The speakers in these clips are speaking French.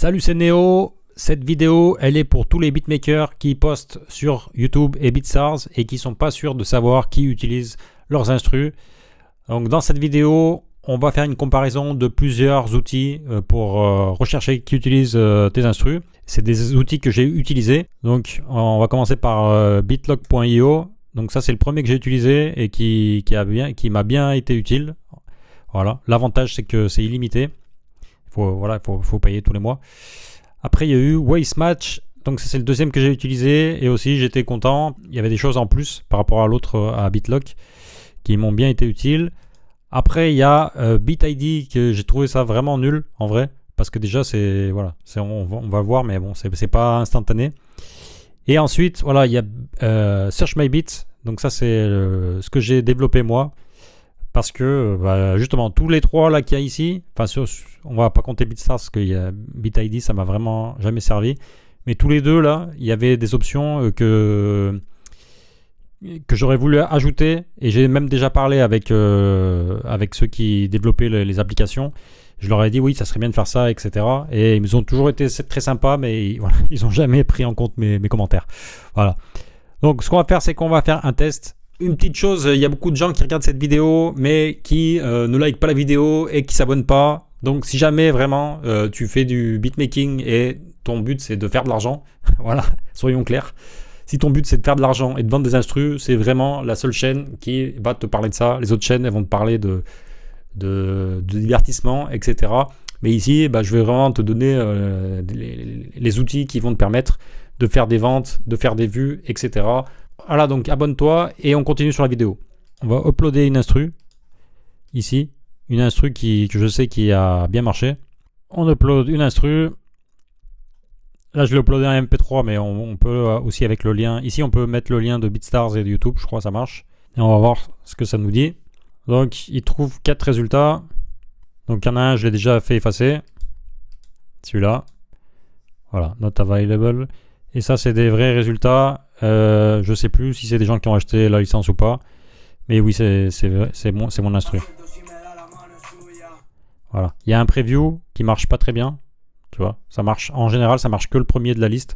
Salut, c'est Néo. Cette vidéo, elle est pour tous les beatmakers qui postent sur YouTube et BeatStars et qui sont pas sûrs de savoir qui utilise leurs instrus. Donc dans cette vidéo, on va faire une comparaison de plusieurs outils pour rechercher qui utilise tes instrus. C'est des outils que j'ai utilisés. Donc on va commencer par Beatlock.io. Donc ça c'est le premier que j'ai utilisé et qui m'a bien été utile. Voilà. L'avantage c'est que c'est illimité. Faut payer tous les mois. Après, il y a eu Wastematch. Donc, ça, c'est le deuxième que j'ai utilisé. Et aussi, j'étais content. Il y avait des choses en plus par rapport à l'autre, à Beatlock, qui m'ont bien été utiles. Après, il y a BeatID, que j'ai trouvé ça vraiment nul, en vrai. Parce que déjà, on va le voir, mais bon, c'est pas instantané. Et ensuite, voilà, il y a Search My Beats. Donc, ça, c'est ce que j'ai développé moi. Parce que justement tous les trois là qu'il y a ici, on va pas compter BeatStars parce qu'il y a BeatID, ça m'a vraiment jamais servi. Mais tous les deux là, il y avait des options que j'aurais voulu ajouter et j'ai même déjà parlé avec ceux qui développaient les applications. Je leur ai dit oui, ça serait bien de faire ça, etc. Et ils ont toujours été très sympas, mais voilà, ils ont jamais pris en compte mes commentaires. Voilà. Donc ce qu'on va faire, c'est qu'on va faire un test. Une petite chose, il y a beaucoup de gens qui regardent cette vidéo mais qui ne like pas la vidéo et qui s'abonnent pas. Donc si jamais vraiment tu fais du beatmaking et ton but c'est de faire de l'argent, voilà, soyons clairs. Si ton but c'est de faire de l'argent et de vendre des instrus, c'est vraiment la seule chaîne qui va te parler de ça. Les autres chaînes elles vont te parler de divertissement, etc. Mais ici, je vais vraiment te donner les outils qui vont te permettre de faire des ventes, de faire des vues, etc. Voilà, donc abonne-toi et on continue sur la vidéo. On va uploader une instru, ici, une instru que je sais qui a bien marché. On upload une instru. Là, je l'ai uploadé en MP3, mais on peut aussi avec le lien. Ici, on peut mettre le lien de BeatStars et de YouTube, je crois que ça marche. Et on va voir ce que ça nous dit. Donc, il trouve 4 résultats. Donc, il y en a un, je l'ai déjà fait effacer. Celui-là. Voilà, not available. Et ça, c'est des vrais résultats. Je sais plus si c'est des gens qui ont acheté la licence ou pas. Mais oui, c'est mon instru. Voilà. Il y a un preview qui marche pas très bien. Tu vois, ça marche. En général, ça marche que le premier de la liste.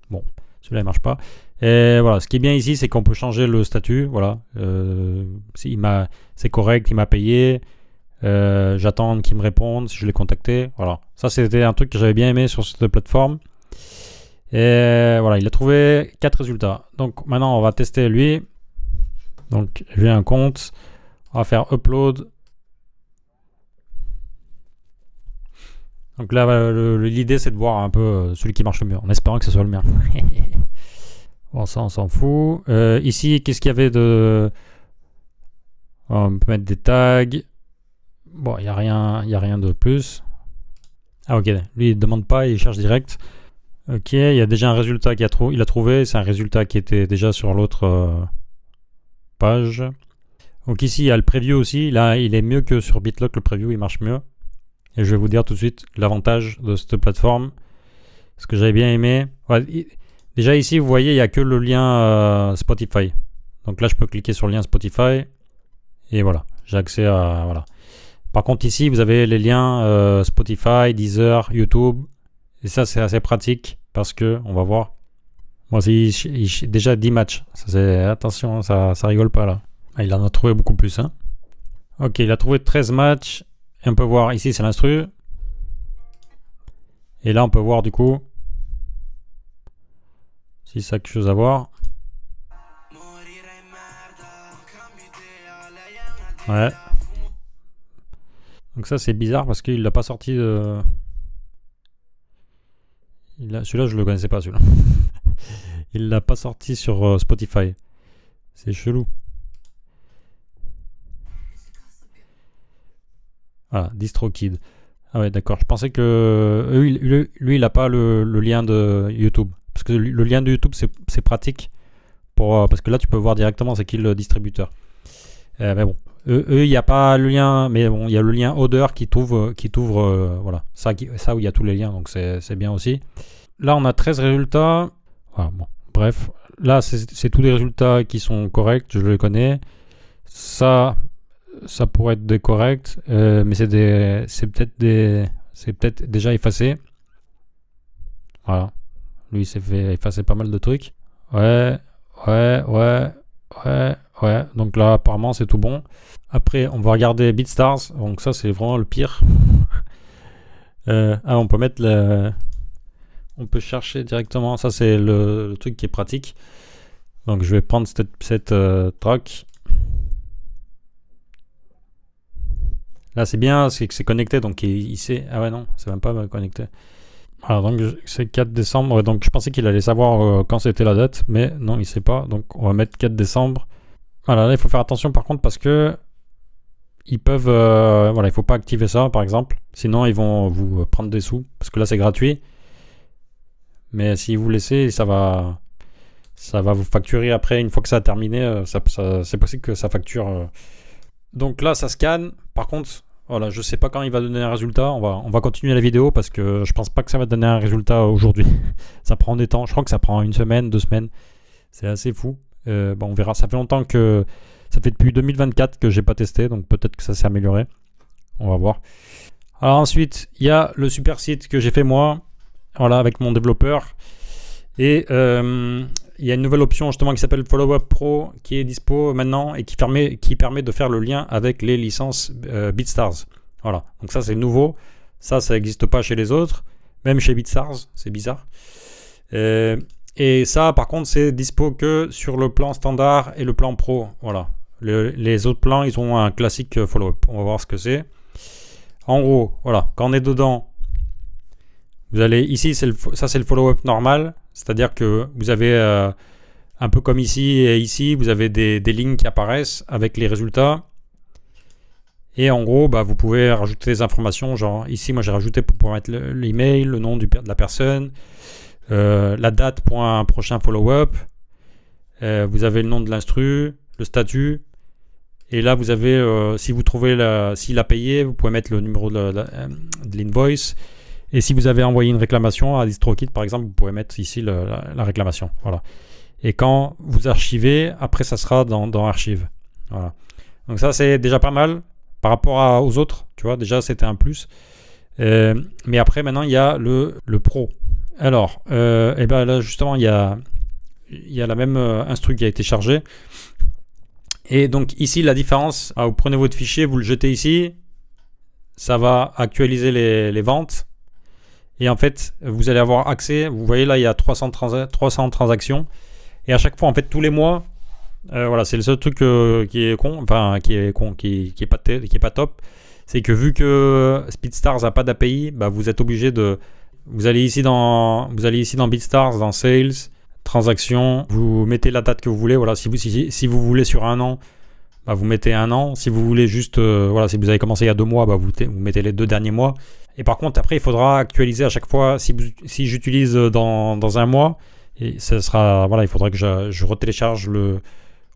Bon, celui-là, il marche pas. Et voilà, ce qui est bien ici, c'est qu'on peut changer le statut. Voilà. C'est correct, il m'a payé. J'attends qu'il me réponde si je l'ai contacté. Voilà. Ça, c'était un truc que j'avais bien aimé sur cette plateforme. Et voilà, il a trouvé 4 résultats. Donc maintenant, on va tester lui. Donc j'ai un compte. On va faire upload. Donc là, l'idée, c'est de voir un peu celui qui marche le mieux, en espérant que ce soit le mien. Bon, ça, on s'en fout. Ici, qu'est-ce qu'il y avait de... On peut mettre des tags. Bon, il n'y a rien de plus. Ah ok, lui, il ne demande pas, il cherche direct. Ok, il y a déjà un résultat qu'il a trouvé. C'est un résultat qui était déjà sur l'autre page. Donc ici, il y a le preview aussi. Là, il est mieux que sur Beatlock. Le preview, il marche mieux. Et je vais vous dire tout de suite l'avantage de cette plateforme. Ce que j'avais bien aimé. Ouais, déjà ici, vous voyez, il n'y a que le lien Spotify. Donc là, je peux cliquer sur le lien Spotify. Et voilà, j'ai accès à... Voilà. Par contre, ici, vous avez les liens Spotify, Deezer, YouTube. Et ça, c'est assez pratique parce que, on va voir. Moi, c'est déjà 10 matchs. Attention, ça rigole pas là. Ah, il en a trouvé beaucoup plus. Hein. Ok, il a trouvé 13 matchs. Et on peut voir, ici, c'est l'instru. Et là, on peut voir du coup si ça a quelque chose à voir. Ouais. Donc ça, c'est bizarre parce qu'il l'a pas sorti de... Celui-là, je le connaissais pas, celui-là. Il l'a pas sorti sur Spotify. C'est chelou. Voilà, DistroKid. Ah ouais, d'accord. Je pensais que lui, il a pas le lien de YouTube. Parce que le lien de YouTube, c'est pratique. Parce que là, tu peux voir directement c'est qui le distributeur. Mais bon. Il n'y a pas le lien, mais bon, il y a le lien odeur qui t'ouvre voilà, ça où il y a tous les liens, donc c'est bien aussi. Là, on a 13 résultats. Voilà, bon, bref, là, c'est tous les résultats qui sont corrects, je les connais. Ça pourrait être des corrects, mais c'est peut-être déjà effacé. Voilà. Lui, il s'est fait effacer pas mal de trucs. Ouais, ouais, ouais, ouais, ouais. Donc là, apparemment, c'est tout bon. Après, on va regarder BeatStars. Donc ça, c'est vraiment le pire. On peut mettre le... On peut chercher directement. Ça, c'est le truc qui est pratique. Donc, je vais prendre cette track. Là, c'est bien, c'est que c'est connecté. Donc, il sait... Ah ouais, non, c'est même pas connecté. Alors, donc, c'est 4 décembre. Donc, je pensais qu'il allait savoir quand c'était la date. Mais non, il sait pas. Donc, on va mettre 4 décembre. Voilà, là, il faut faire attention, par contre, parce que ils peuvent... voilà, il faut pas activer ça, par exemple. Sinon, ils vont vous prendre des sous. Parce que là, c'est gratuit. Mais si vous laissez, ça va vous facturer après. Une fois que ça a terminé, c'est possible que ça facture. Donc là, ça scanne. Par contre, voilà, je sais pas quand il va donner un résultat. On va continuer la vidéo parce que je pense pas que ça va donner un résultat aujourd'hui. Ça prend des temps. Je crois que ça prend 1 semaine, 2 semaines. C'est assez fou. Bon, on verra. Ça fait longtemps que... Ça fait depuis 2024 que j'ai pas testé. Donc peut-être que ça s'est amélioré. On va voir. Alors ensuite, il y a le super site que j'ai fait moi. Voilà, avec mon développeur. Et il y a une nouvelle option justement qui s'appelle Follow Up Pro qui est dispo maintenant et qui permet de faire le lien avec les licences BeatStars. Voilà, donc ça c'est nouveau. Ça n'existe pas chez les autres, même chez BeatStars, c'est bizarre. Et ça par contre c'est dispo que sur le plan standard et le plan pro. Voilà, les autres plans ils ont un classique follow-up. On va voir ce que c'est. En gros, voilà, quand on est dedans, vous allez ici, ça c'est le follow-up normal, c'est-à-dire que vous avez un peu comme ici et ici, vous avez des lignes qui apparaissent avec les résultats. Et en gros, vous pouvez rajouter des informations, genre ici, moi j'ai rajouté pour pouvoir mettre l'email, le nom de la personne, la date pour un prochain follow-up. Vous avez le nom de l'instru, le statut. Et là, vous avez, si vous trouvez s'il a payé, vous pouvez mettre le numéro de l'invoice. Et si vous avez envoyé une réclamation à DistroKid, par exemple, vous pouvez mettre ici la réclamation. Voilà. Et quand vous archivez, après, ça sera dans Archive. Voilà. Donc ça, c'est déjà pas mal par rapport aux autres. Tu vois, déjà, c'était un plus. Mais après, maintenant, il y a le Pro. Alors, et ben là, justement, il y a la même instru qui a été chargée. Et donc, ici, la différence, vous prenez votre fichier, vous le jetez ici. Ça va actualiser les ventes. Et en fait, vous allez avoir accès, vous voyez là, il y a 300 transactions. Et à chaque fois, en fait, tous les mois, voilà, c'est le seul truc qui est con, enfin, qui est pas top. C'est que vu que BeatStars n'a pas d'API, vous êtes obligé de... Vous allez ici dans BeatStars, dans Sales, Transactions, vous mettez la date que vous voulez. Voilà, si vous voulez sur 1 an, vous mettez 1 an. Si vous voulez juste, voilà, si vous avez commencé il y a 2 mois, vous mettez les 2 derniers mois. Et par contre, après, il faudra actualiser à chaque fois. Si j'utilise dans 1 mois, et ça sera, voilà, il faudra que je retélécharge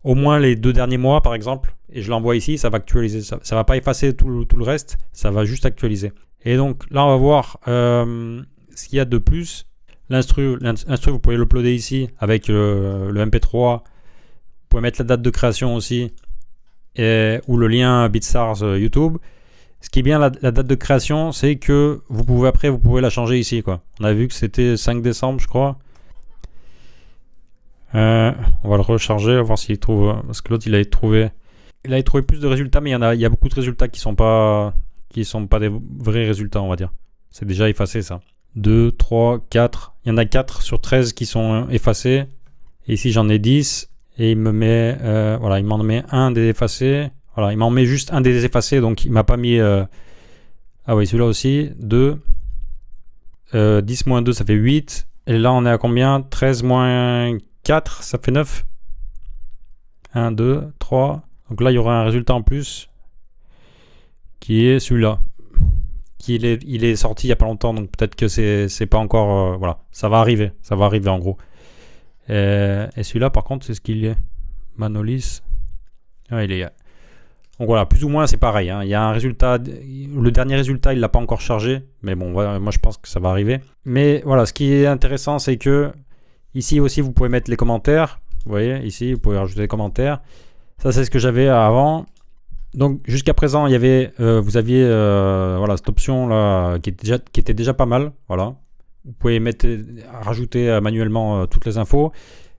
au moins les 2 derniers mois, par exemple, et je l'envoie ici. Ça va actualiser. Ça va pas effacer tout le reste. Ça va juste actualiser. Et donc là, on va voir ce qu'il y a de plus. L'instru, vous pouvez l'uploader ici avec le MP3. Vous pouvez mettre la date de création aussi, ou le lien BeatStars YouTube. Ce qui est bien, la date de création, c'est que vous pouvez la changer ici, quoi. On a vu que c'était 5 décembre, je crois. On va le recharger, on va voir s'il trouve... Parce que l'autre, il avait trouvé plus de résultats, mais il y a beaucoup de résultats qui sont pas des vrais résultats, on va dire. C'est déjà effacé, ça. 2, 3, 4. Il y en a 4 sur 13 qui sont effacés. Et ici, j'en ai 10. Et il me met... voilà, il m'en met un des effacés. Voilà, il m'en met juste un des effacés, donc il m'a pas mis... Ah oui, celui-là aussi, 2. 10 moins 2, ça fait 8. Et là, on est à combien? 13 moins 4, ça fait 9. 1, 2, 3. Donc là, il y aura un résultat en plus, qui est celui-là. Il est sorti il n'y a pas longtemps, donc peut-être que c'est pas encore... voilà, ça va arriver en gros. Et celui-là, par contre, c'est ce qu'il y est. Manolis. Ah, il est... Donc voilà, plus ou moins c'est pareil, hein. Il y a un résultat, le dernier résultat il l'a pas encore chargé, mais bon, voilà, moi je pense que ça va arriver. Mais voilà, ce qui est intéressant c'est que ici aussi vous pouvez mettre les commentaires. Vous voyez, ici vous pouvez rajouter des commentaires. Ça c'est ce que j'avais avant. Donc jusqu'à présent il y avait, vous aviez voilà, cette option là qui était déjà pas mal. Voilà, Vous pouvez rajouter manuellement toutes les infos.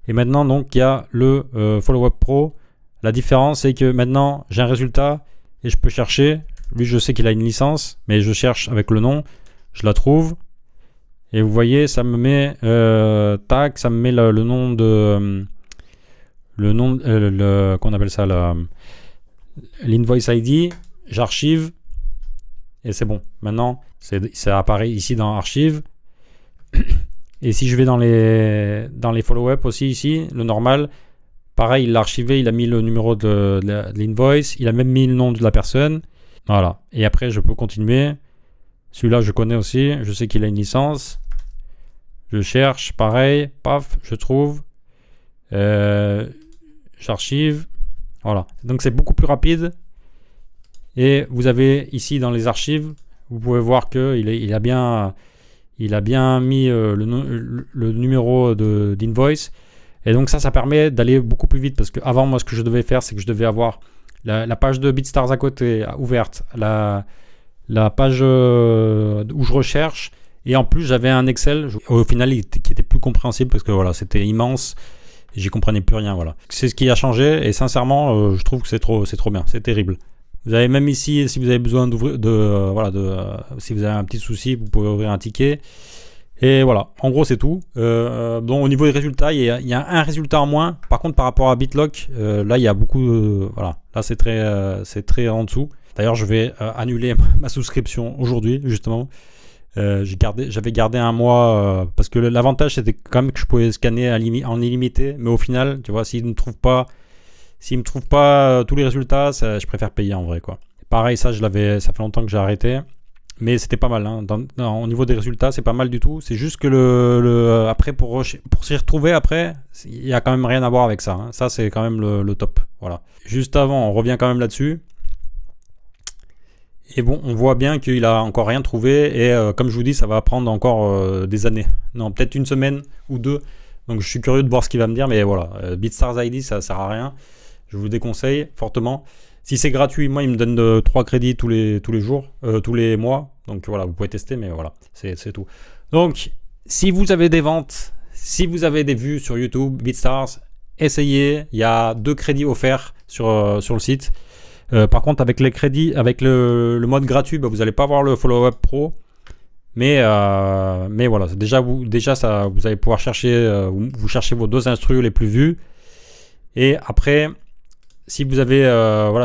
Et maintenant, donc, il y a le Follow Up Pro. La différence, c'est que maintenant, j'ai un résultat et je peux chercher. Lui, je sais qu'il a une licence, mais je cherche avec le nom. Je la trouve. Et vous voyez, ça me met tac, ça me met le nom de qu'on appelle ça l'invoice ID. J'archive et c'est bon. Maintenant, ça apparaît ici dans archive. Et si je vais dans les follow-up aussi ici, le normal, pareil, il l'a archivé, il a mis le numéro de l'invoice, il a même mis le nom de la personne. Voilà. Et après, je peux continuer. Celui-là, je connais aussi. Je sais qu'il a une licence. Je cherche, pareil, paf, je trouve. J'archive. Voilà. Donc, c'est beaucoup plus rapide. Et vous avez ici dans les archives, vous pouvez voir qu'il a bien mis le numéro d'invoice. Et donc, ça permet d'aller beaucoup plus vite. Parce qu'avant, moi, ce que je devais faire, c'est que je devais avoir la page de BeatStars à côté ouverte. La page où je recherche. Et en plus, j'avais un Excel, au final, qui était plus compréhensible parce que voilà, c'était immense et j'y comprenais plus rien. Voilà. C'est ce qui a changé et sincèrement, je trouve que c'est trop bien, c'est terrible. Vous avez même ici, si vous avez besoin d'ouvrir, si vous avez un petit souci, vous pouvez ouvrir un ticket. Et voilà, en gros, c'est tout. Donc, au niveau des résultats, il y a un résultat en moins. Par contre, par rapport à BitLock, là, il y a beaucoup. Voilà, là, c'est très en dessous. D'ailleurs, je vais annuler ma souscription aujourd'hui, justement. J'avais gardé un mois parce que l'avantage c'était quand même que je pouvais scanner en illimité, mais au final, tu vois, s'il me trouve pas tous les résultats, je préfère payer en vrai, quoi. Pareil, ça fait longtemps que j'ai arrêté, mais c'était pas mal. Hein. Au niveau des résultats, c'est pas mal du tout. C'est juste que après pour s'y retrouver après, il y a quand même rien à voir avec ça. Hein. Ça c'est quand même le top. Voilà. Juste avant, on revient quand même là-dessus. Et bon, on voit bien qu'il a encore rien trouvé et comme je vous dis, ça va prendre encore des années. Non, peut-être une semaine ou deux. Donc je suis curieux de voir ce qu'il va me dire, mais voilà, BeatStars ID, ça sert à rien. Je vous déconseille fortement. Si c'est gratuit, moi, il me donne 3 crédits tous les jours, tous les mois. Donc voilà, vous pouvez tester, mais voilà, c'est tout. Donc, si vous avez des ventes, si vous avez des vues sur YouTube, BeatStars, essayez. Il y a 2 crédits offerts sur le site. Par contre, avec les crédits, avec le mode gratuit, vous n'allez pas avoir le Follow-up Pro. Mais voilà, déjà ça, vous allez pouvoir chercher, vous cherchez vos 2 instrus les plus vus. Et après, si vous avez,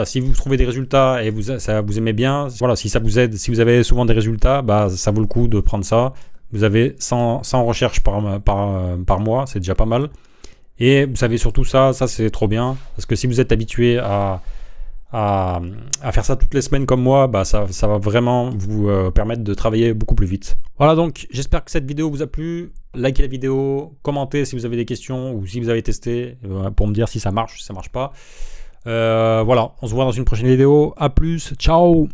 si vous trouvez des résultats et ça vous aimez bien, voilà, si ça vous aide, si vous avez souvent des résultats, ça vaut le coup de prendre ça. Vous avez 100 recherches par mois, c'est déjà pas mal. Et vous savez surtout ça c'est trop bien. Parce que si vous êtes habitué à faire ça toutes les semaines comme moi, ça va vraiment vous permettre de travailler beaucoup plus vite. Voilà, donc j'espère que cette vidéo vous a plu. Likez la vidéo, commentez si vous avez des questions ou si vous avez testé pour me dire si ça marche ou si ça marche pas. Voilà, on se voit dans une prochaine vidéo. À plus, ciao.